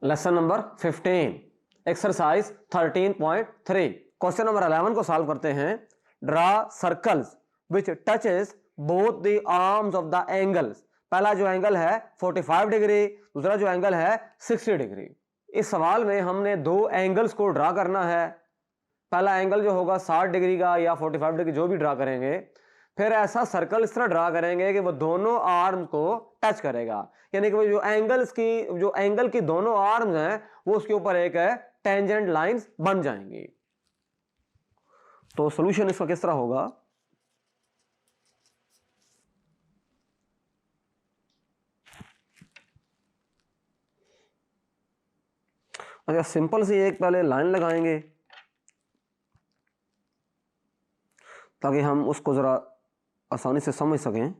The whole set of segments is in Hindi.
Lesson number 15 exercise 13.3 question number 11 को सॉल्व करते हैं। Draw circles which touches both the arms of the angles. पहला जो एंगल है 45 डिग्री, दूसरा जो एंगल है 60 डिग्री। इस सवाल में हमने दो एंगल्स को ड्रा करना है। पहला एंगल जो होगा 60 डिग्री का या 45 डिग्री जो भी ड्रा करेंगे, फिर ऐसा सर्कल इस तरह ड्रा करेंगे कि वो दोनों आर्म को टच करेगा, यानी कि वो जो एंगल की दोनों आर्म्स हैं वो उसके ऊपर एक टेंजेंट लाइंस बन जाएंगी। तो सॉल्यूशन इसका किस तरह होगा? अच्छा, सिंपल सी एक पहले लाइन लगाएंगे ताकि हम उसको ज़रा आसानी से समझ सकें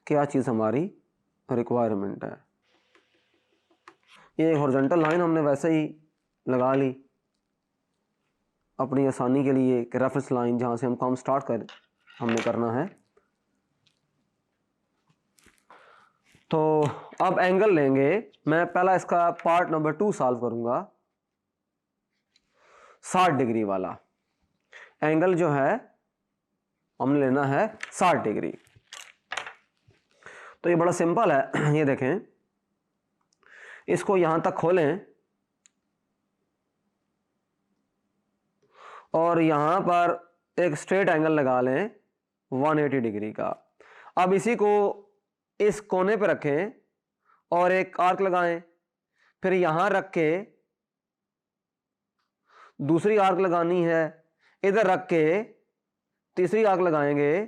क्या चीज़ हमारी रिक्वायरमेंट है। ये हॉरिजॉन्टल लाइन हमने वैसे ही लगा ली अपनी आसानी के लिए, कि रेफरेंस लाइन जहाँ से हम काम स्टार्ट हमने करना है। तो अब एंगल लेंगे। मैं पहला इसका पार्ट नंबर 2 सॉल्व करूंगा। 60 डिग्री वाला एंगल जो है हमने लेना है 60 डिग्री। तो ये बड़ा सिंपल है। ये देखें, इसको यहां तक खोलें और यहां पर एक स्ट्रेट एंगल लगा लें 180 डिग्री का। अब इसी को इस कोने पर रखें और एक आर्क लगाएं, फिर यहां रख के दूसरी आर्क लगानी है, इधर रख के तीसरी आर्क लगाएंगे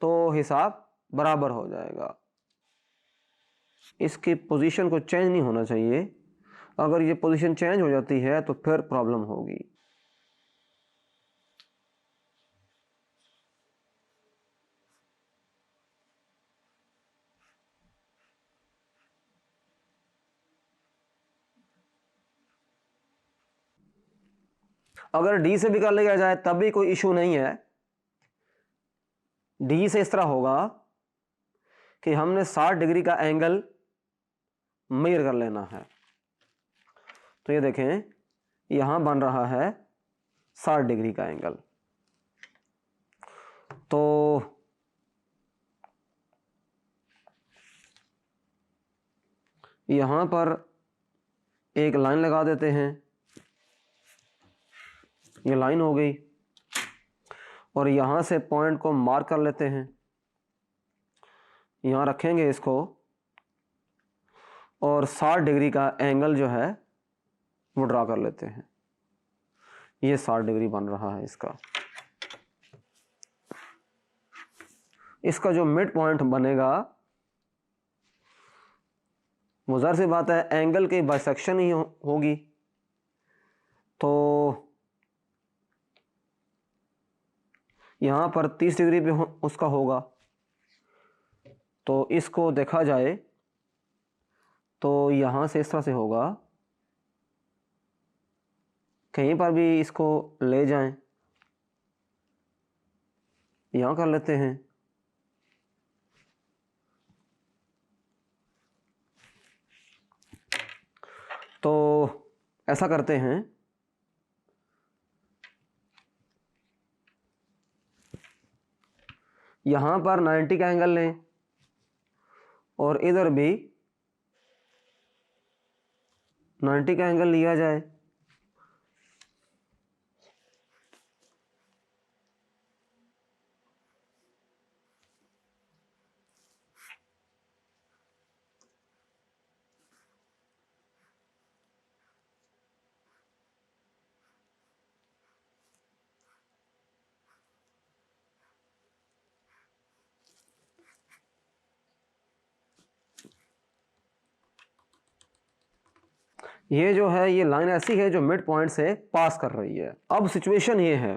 तो हिसाब बराबर हो जाएगा। इसकी पोजीशन को चेंज नहीं होना चाहिए। अगर ये पोजीशन चेंज हो जाती है तो फिर प्रॉब्लम होगी। अगर डी से भी कर लिया जाए तब भी कोई इशू नहीं है। डी से इस तरह होगा कि हमने 60 डिग्री का एंगल मेजर कर लेना है। तो ये देखें, यहां बन रहा है 60 डिग्री का एंगल। तो यहां पर एक लाइन लगा देते हैं, ये लाइन हो गई, और यहां से पॉइंट को मार्क कर लेते हैं। यहां रखेंगे इसको और 60 डिग्री का एंगल जो है वो ड्रा कर लेते हैं। ये 60 डिग्री बन रहा है इसका। इसका जो मिड पॉइंट बनेगा वो ज़ाहिर सी बात है एंगल की बाइसेक्शन ही होगी। तो यहाँ पर 30 डिग्री पे उसका होगा। तो इसको देखा जाए तो यहाँ से इस तरह से होगा, कहीं पर भी इसको ले जाएं, यहाँ कर लेते हैं। तो ऐसा करते हैं, यहाँ पर 90 का एंगल लें और इधर भी 90 का एंगल लिया जाए। ये जो है ये लाइन ऐसी है जो मिड पॉइंट से पास कर रही है। अब सिचुएशन ये है,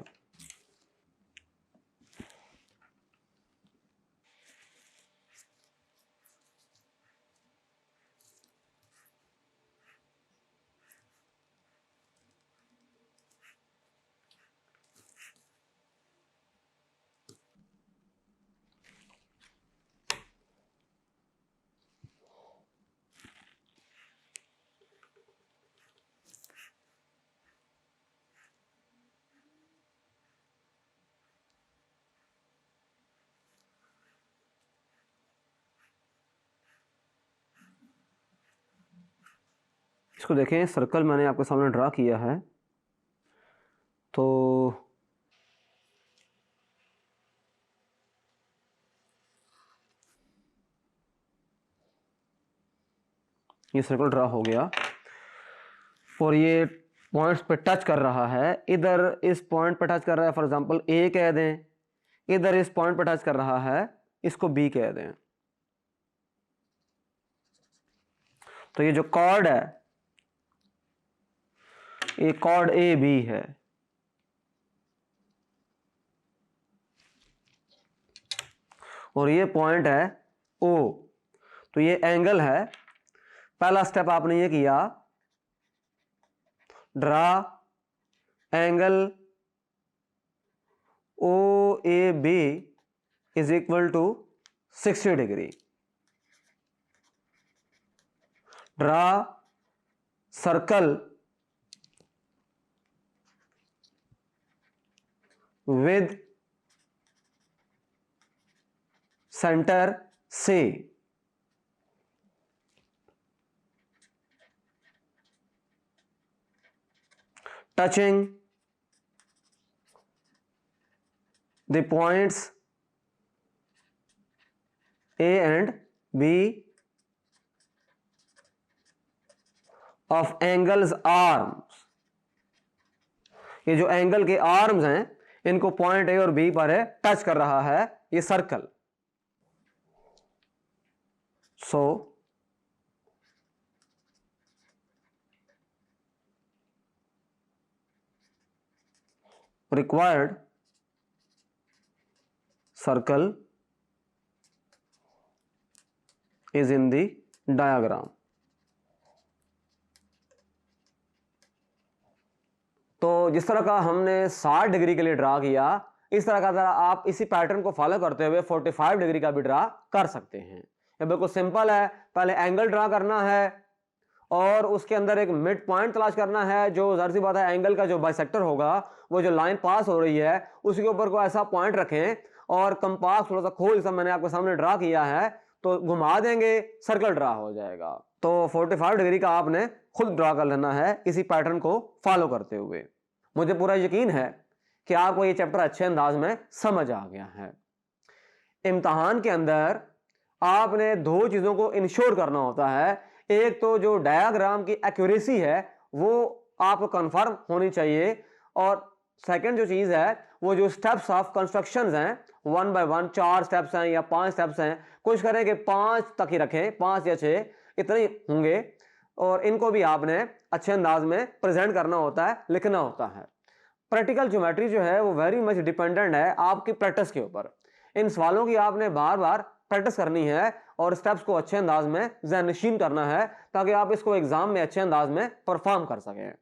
इसको देखें, सर्कल मैंने आपके सामने ड्रा किया है। तो ये सर्कल ड्रा हो गया और ये पॉइंट्स पे टच कर रहा है। इधर इस पॉइंट पे टच कर रहा है, फॉर एग्जांपल ए कह दें, इधर इस पॉइंट पे टच कर रहा है, इसको बी कह दें। तो ये जो कॉर्ड है, ये कॉर्ड ए बी है। और ये पॉइंट है ओ। तो ये एंगल है। पहला स्टेप आपने ये किया, draw angle O A B is equal to 60 degree. Draw circle with center C, touching the points A and B of angles arms। ये जो एंगल के आर्म्स हैं, इनको पॉइंट ए और बी पर टच कर रहा है ये circle. So required circle is in the diagram. तो जिस तरह का हमने 60 डिग्री के लिए ड्रा किया, इस तरह का आप इसी पैटर्न को फॉलो करते हुए 45 डिग्री का भी ड्रा कर सकते हैं। ये बिल्कुल सिंपल है। पहले एंगल ड्रा करना है और उसके अंदर एक मिड पॉइंट तलाश करना है, जो जाहिर सी बात है एंगल का जो बाइसेक्टर होगा, वो जो लाइन पास हो रही है उसके ऊपर कोई ऐसा पॉइंट रखें और कंपास थोड़ा सा खोल, जैसा मैंने आपके सामने ड्रा किया है, तो घुमा देंगे, सर्कल ड्रा हो जाएगा। तो 45 डिग्री का आपने खुद ड्रा कर लेना है इसी पैटर्न को फॉलो करते हुए। मुझे पूरा यकीन है कि आपको ये चैप्टर अच्छे अंदाज में समझ आ गया है। इम्तिहान के अंदर आपने दो चीजों को इंश्योर करना होता है। एक तो जो डायग्राम की एक्यूरेसी है वो आपको कंफर्म होनी चाहिए, और सेकंड जो चीज है वो जो स्टेप्स ऑफ कंस्ट्रक्शंस हैं, 1 बाय 1 4 स्टेप्स हैं या 5 स्टेप्स हैं, कोशिश करें कि 5 तक ही रखें, 5 या 6 इतने ही होंगे, और इनको भी आपने अच्छे अंदाज में प्रेजेंट करना होता है, लिखना होता है। प्रैक्टिकल ज्योमेट्री जो है वो वेरी मच डिपेंडेंट है आपकी प्रैक्टिस के ऊपर। इन सवालों की आपने बार बार प्रैक्टिस करनी है और स्टेप्स को अच्छे अंदाज में ज़हनशीन करना है, ताकि आप इसको एग्जाम में अच्छे अंदाज में परफॉर्म कर सकें।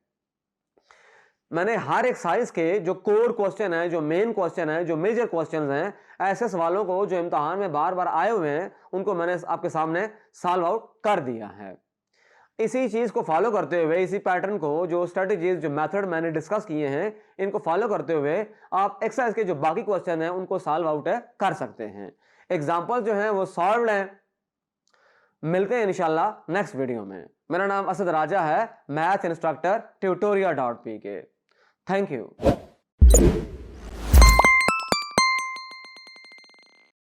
मैंने हर एक्सरसाइज के जो कोर क्वेश्चन है, जो मेन क्वेश्चन है, जो मेजर क्वेश्चन हैं, ऐसे सवालों को जो इम्तिहान में बार बार आए हुए हैं, उनको मैंने आपके सामने सॉल्व आउट कर दिया है। इसी चीज को फॉलो करते हुए, इसी पैटर्न को, जो स्ट्रेटजीज, जो मेथड मैंने डिस्कस किए हैं, इनको फॉलो करते हुए आप एक्सरसाइज के जो बाकी क्वेश्चन हैं उनको सॉल्व आउट कर सकते हैं। एग्जांपल जो हैं वो सॉल्व हैं। मिलते हैं इंशाल्लाह नेक्स्ट वीडियो में। मेरा नाम असद राजा है, math instructor tutoria.pk। Thank you.